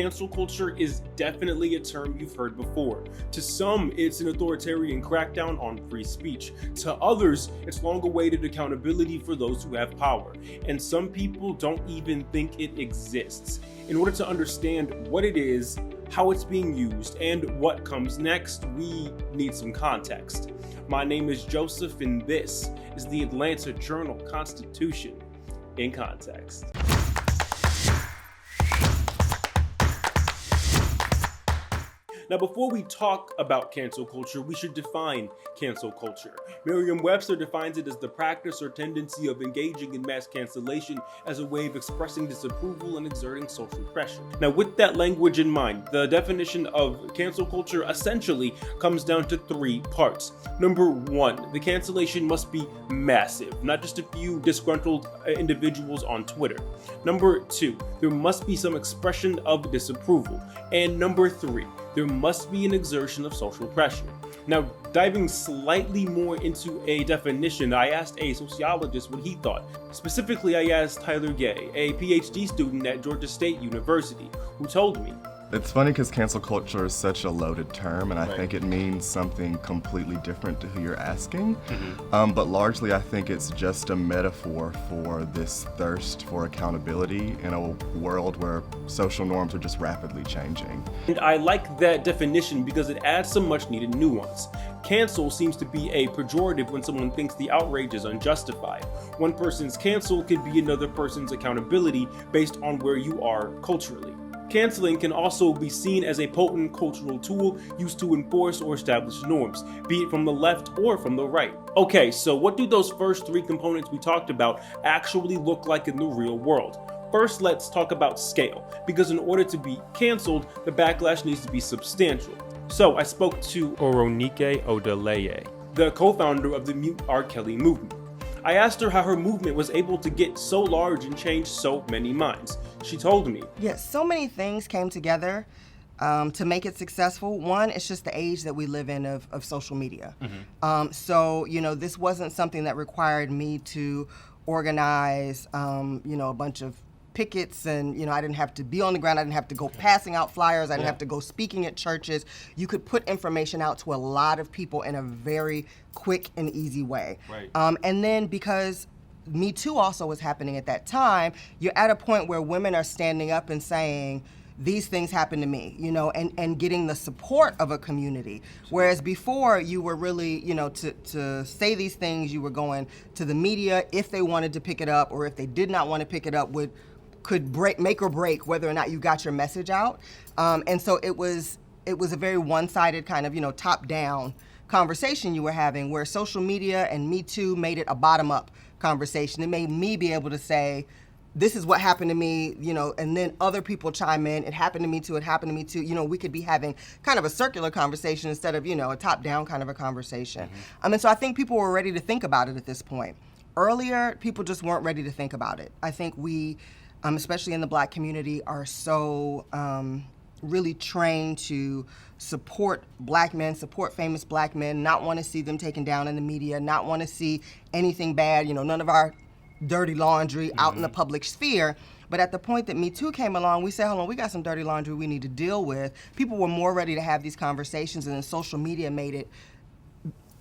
cancel culture is definitely a term you've heard before. To some, it's an authoritarian crackdown on free speech. To others, it's long-awaited accountability for those who have power. And some people don't even think it exists. In order to understand what it is, how it's being used, and what comes next, we need some context. My name is Joseph, and this is the Atlanta Journal-Constitution in Context. Now, before we talk about cancel culture, we should define cancel culture. Merriam-Webster defines it as the practice or tendency of engaging in mass cancellation as a way of expressing disapproval and exerting social pressure. Now, with that language in mind, the definition of cancel culture essentially comes down to three parts. Number one, the cancellation must be massive, not just a few disgruntled individuals on Twitter. Number two, there must be some expression of disapproval. And number three, there must be an exertion of social pressure. Now, diving slightly more into a definition, I asked a sociologist what he thought. Specifically, I asked Tyler Gay, a PhD student at Georgia State University, who told me, it's funny because cancel culture is such a loaded term, and I think it means something completely different to who you're asking. But largely, I think it's just a metaphor for this thirst for accountability in a world where social norms are just rapidly changing. And I like that definition because it adds some much needed nuance. Cancel seems to be a pejorative when someone thinks the outrage is unjustified. One person's cancel could be another person's accountability based on where you are culturally. Canceling can also be seen as a potent cultural tool used to enforce or establish norms, be it from the left or from the right. Okay, so what do those first three components we talked about actually look like in the real world? First, let's talk about scale, because in order to be canceled, the backlash needs to be substantial. So I spoke to Oronike Odeleye, the co-founder of the Mute R. Kelly movement. I asked her how her movement was able to get so large and change so many minds. She told me, yes, so many things came together to make it successful. One, it's just the age that we live in of social media. So, this wasn't something that required me to organize, a bunch of pickets, and I didn't have to be on the ground. I didn't have to go passing out flyers. I didn't have to go speaking at churches. You could put information out to a lot of people in a very quick and easy way. Right. And then because Me Too also was happening at that time, you're at a point where women are standing up and saying, these things happened to me, and getting the support of a community. Whereas before, you were really, to say these things, you were going to the media if they wanted to pick it up, or if they did not want to pick it up, could make or break whether or not you got your message out. And so it was a very one-sided kind of, top-down conversation you were having, where social media and Me Too made it a bottom-up conversation. It made me be able to say, this is what happened to me, and then other people chime in. It happened to me too, it happened to me too. We could be having kind of a circular conversation instead of, a top-down kind of a conversation. And so I think people were ready to think about it at this point. Earlier, people just weren't ready to think about it. I think we, especially in the Black community, are so really trained to support Black men, support famous Black men, not want to see them taken down in the media, not want to see anything bad, none of our dirty laundry out in the public sphere. But at the point that Me Too came along, we said, hold on, we got some dirty laundry we need to deal with. People were more ready to have these conversations, and then social media made it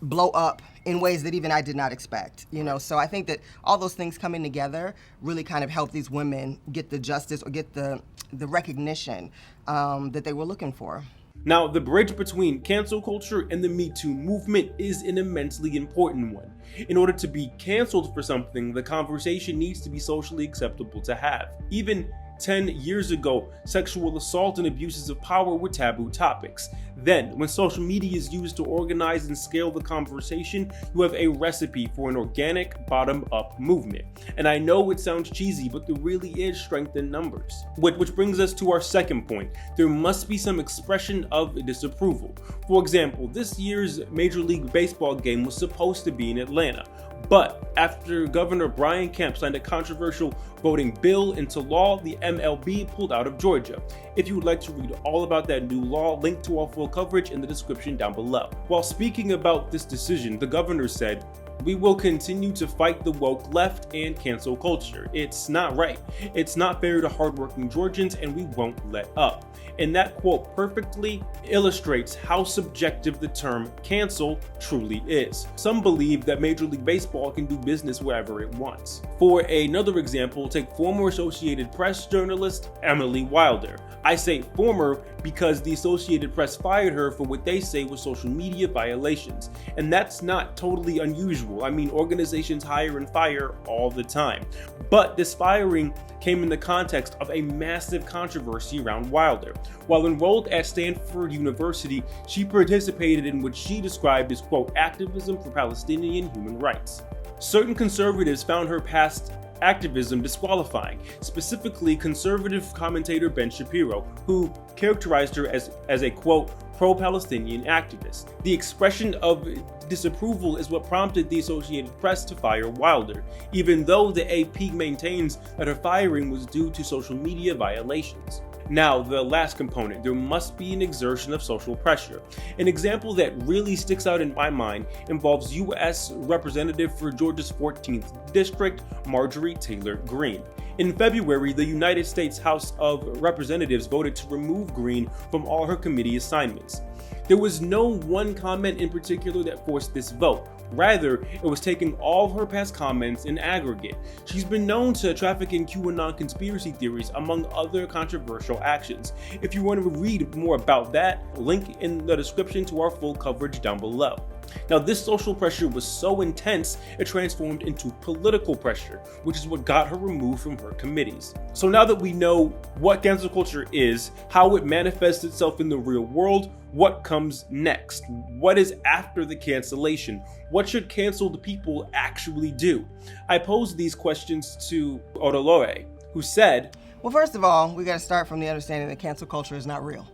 blow up in ways that even I did not expect, So I think that all those things coming together really kind of helped these women get the justice or get the recognition that they were looking for. Now, the bridge between cancel culture and the Me Too movement is an immensely important one. In order to be canceled for something, the conversation needs to be socially acceptable to have. Even 10 years ago, sexual assault and abuses of power were taboo topics. Then, when social media is used to organize and scale the conversation, you have a recipe for an organic, bottom-up movement. And I know it sounds cheesy, but there really is strength in numbers. Which brings us to our second point. There must be some expression of disapproval. For example, this year's Major League Baseball game was supposed to be in Atlanta. But after Governor Brian Kemp signed a controversial voting bill into law, the MLB pulled out of Georgia. If you would like to read all about that new law, link to our full coverage in the description down below. While speaking about this decision, the governor said, We will continue to fight the woke left and cancel culture. It's not right. It's not fair to hardworking Georgians, and we won't let up. And that quote perfectly illustrates how subjective the term cancel truly is. Some believe that Major League Baseball can do business wherever it wants. For another example, take former Associated Press journalist Emily Wilder. I say former because the Associated Press fired her for what they say was social media violations. And that's not totally unusual. I mean, organizations hire and fire all the time. But this firing came in the context of a massive controversy around Wilder. While enrolled at Stanford University, she participated in what she described as, quote, activism for Palestinian human rights. Certain conservatives found her past activism disqualifying, specifically conservative commentator Ben Shapiro, who characterized her as a, quote, pro-Palestinian activist. The expression of disapproval is what prompted the Associated Press to fire Wilder, even though the AP maintains that her firing was due to social media violations. Now, the last component, there must be an exertion of social pressure. An example that really sticks out in my mind involves U.S. Representative for Georgia's 14th District, Marjorie Taylor Greene. In February, the United States House of Representatives voted to remove Greene from all her committee assignments. There was no one comment in particular that forced this vote. Rather, it was taking all of her past comments in aggregate. She's been known to traffic in QAnon conspiracy theories, among other controversial actions. If you want to read more about that, link in the description to our full coverage down below. Now, this social pressure was so intense, it transformed into political pressure, which is what got her removed from her committees. So now that we know what cancel culture is, how it manifests itself in the real world, what comes next? What is after the cancellation? What should canceled people actually do? I posed these questions to Odolore, who said, well, first of all, we got to start from the understanding that cancel culture is not real.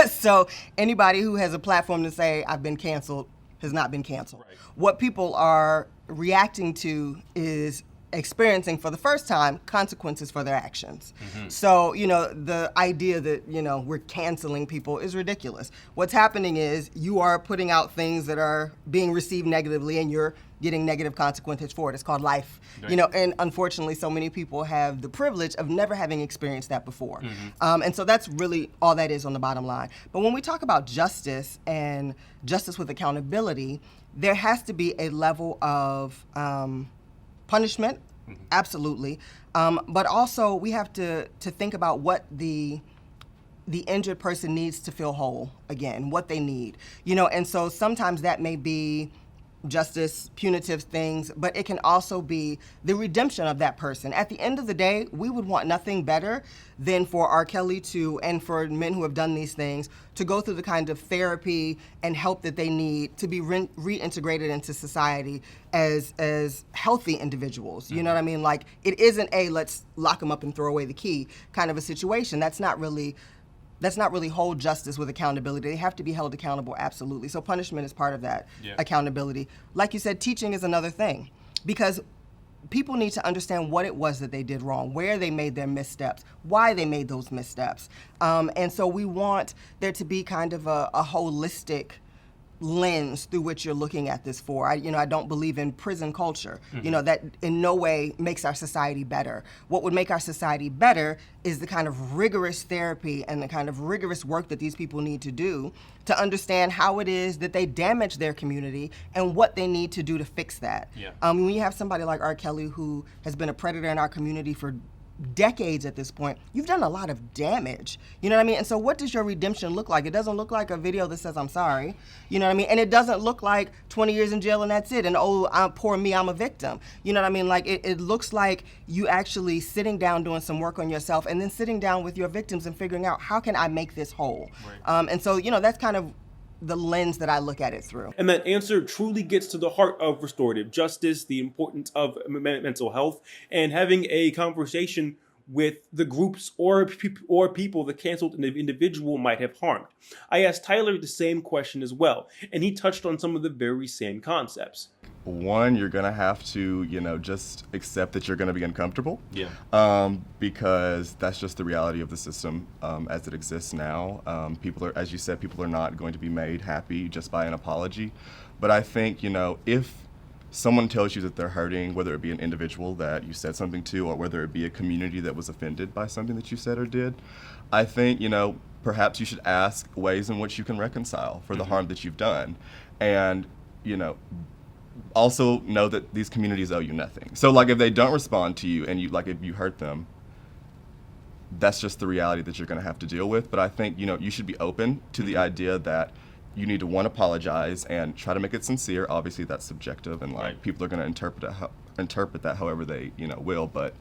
So anybody who has a platform to say, I've been canceled, has not been canceled. Right. What people are reacting to is experiencing for the first time consequences for their actions. Mm-hmm. So, the idea that, we're canceling people is ridiculous. What's happening is you are putting out things that are being received negatively and you're getting negative consequences for it. It's called life. Right. And unfortunately so many people have the privilege of never having experienced that before. Mm-hmm. And so that's really all that is on the bottom line. But when we talk about justice and justice with accountability, there has to be a level of punishment, mm-hmm. absolutely, but also we have to think about what the injured person needs to feel whole again, what they need, and so sometimes that may be justice, punitive things, but it can also be the redemption of that person. At the end of the day, we would want nothing better than for R. Kelly and for men who have done these things to go through the kind of therapy and help that they need to be reintegrated into society as healthy individuals. You know what I mean? Like, it isn't let's lock them up and throw away the key kind of a situation. That's not really whole justice with accountability. They have to be held accountable, absolutely. So punishment is part of that accountability. Like you said, teaching is another thing, because people need to understand what it was that they did wrong, where they made their missteps, why they made those missteps. And so we want there to be kind of a holistic lens through which you're looking at this for. I don't believe in prison culture. Mm-hmm. That in no way makes our society better. What would make our society better is the kind of rigorous therapy and the kind of rigorous work that these people need to do to understand how it is that they damage their community and what they need to do to fix that. Yeah. When you have somebody like R. Kelly, who has been a predator in our community for decades at this point, you've done a lot of damage. You know what I mean? And so what does your redemption look like? It doesn't look like a video that says, I'm sorry. You know what I mean? And it doesn't look like 20 years in jail and that's it. And poor me, I'm a victim. You know what I mean? Like, it looks like you actually sitting down, doing some work on yourself, and then sitting down with your victims and figuring out, how can I make this whole? Right. And so, that's kind of the lens that I look at it through. And that answer truly gets to the heart of restorative justice, the importance of mental health, and having a conversation with the groups or people the canceled individual might have harmed. I asked Tyler the same question as well, and he touched on some of the very same concepts. One, you're gonna have to, just accept that you're gonna be uncomfortable. Yeah. Because that's just the reality of the system as it exists now. People are, as you said, people are not going to be made happy just by an apology. But I think, if someone tells you that they're hurting, whether it be an individual that you said something to, or whether it be a community that was offended by something that you said or did, I think, perhaps you should ask ways in which you can reconcile for the harm that you've done. And, also know that these communities owe you nothing. So, like, if they don't respond to you and if you hurt them, that's just the reality that you're going to have to deal with. But I think, you should be open to the idea that you need to, one, apologize and try to make it sincere. Obviously, that's subjective, and people are going to interpret that however they, will. But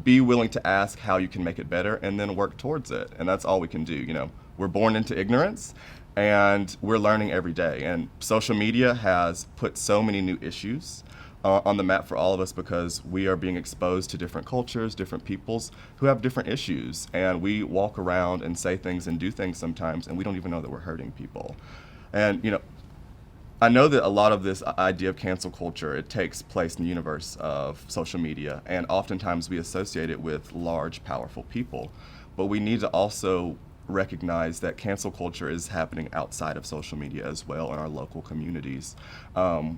be willing to ask how you can make it better, and then work towards it. And that's all we can do. We're born into ignorance, and we're learning every day. And social media has put so many new issues on the map for all of us, because we are being exposed to different cultures, different peoples who have different issues. And we walk around and say things and do things sometimes, and we don't even know that we're hurting people. And, I know that a lot of this idea of cancel culture, it takes place in the universe of social media, and oftentimes we associate it with large, powerful people. But we need to also recognize that cancel culture is happening outside of social media as well in our local communities,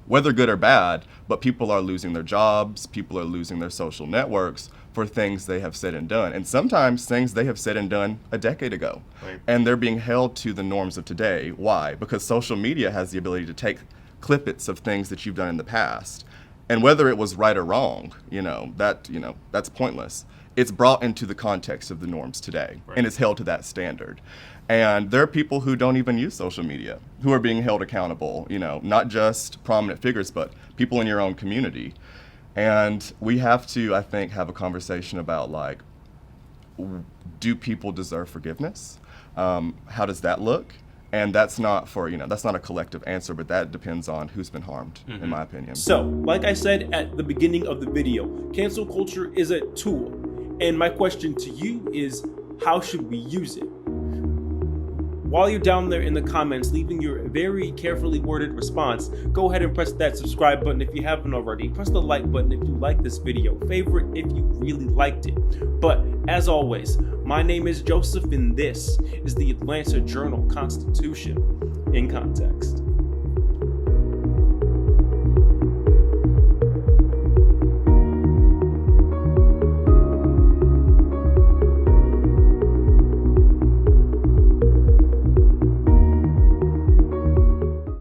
whether good or bad. But people are losing their jobs, people are losing their social networks for things they have said and done, and sometimes things they have said and done a decade ago. And they're being held to the norms of today. Why? Because social media has the ability to take clippets of things that you've done in the past, and whether it was right or wrong, that's pointless. It's brought into the context of the norms today, and it's held to that standard. And there are people who don't even use social media who are being held accountable, not just prominent figures, but people in your own community. And we have to, I think, have a conversation about, do people deserve forgiveness? How does that look? And that's not that's not a collective answer, but that depends on who's been harmed, in my opinion. So, like I said at the beginning of the video, cancel culture is a tool. And my question to you is, how should we use it? While you're down there in the comments leaving your very carefully worded response, go ahead and press that subscribe button if you haven't already. Press the like button if you like this video. Favorite if you really liked it. But as always, my name is Joseph, and this is the Atlanta Journal-Constitution in Context.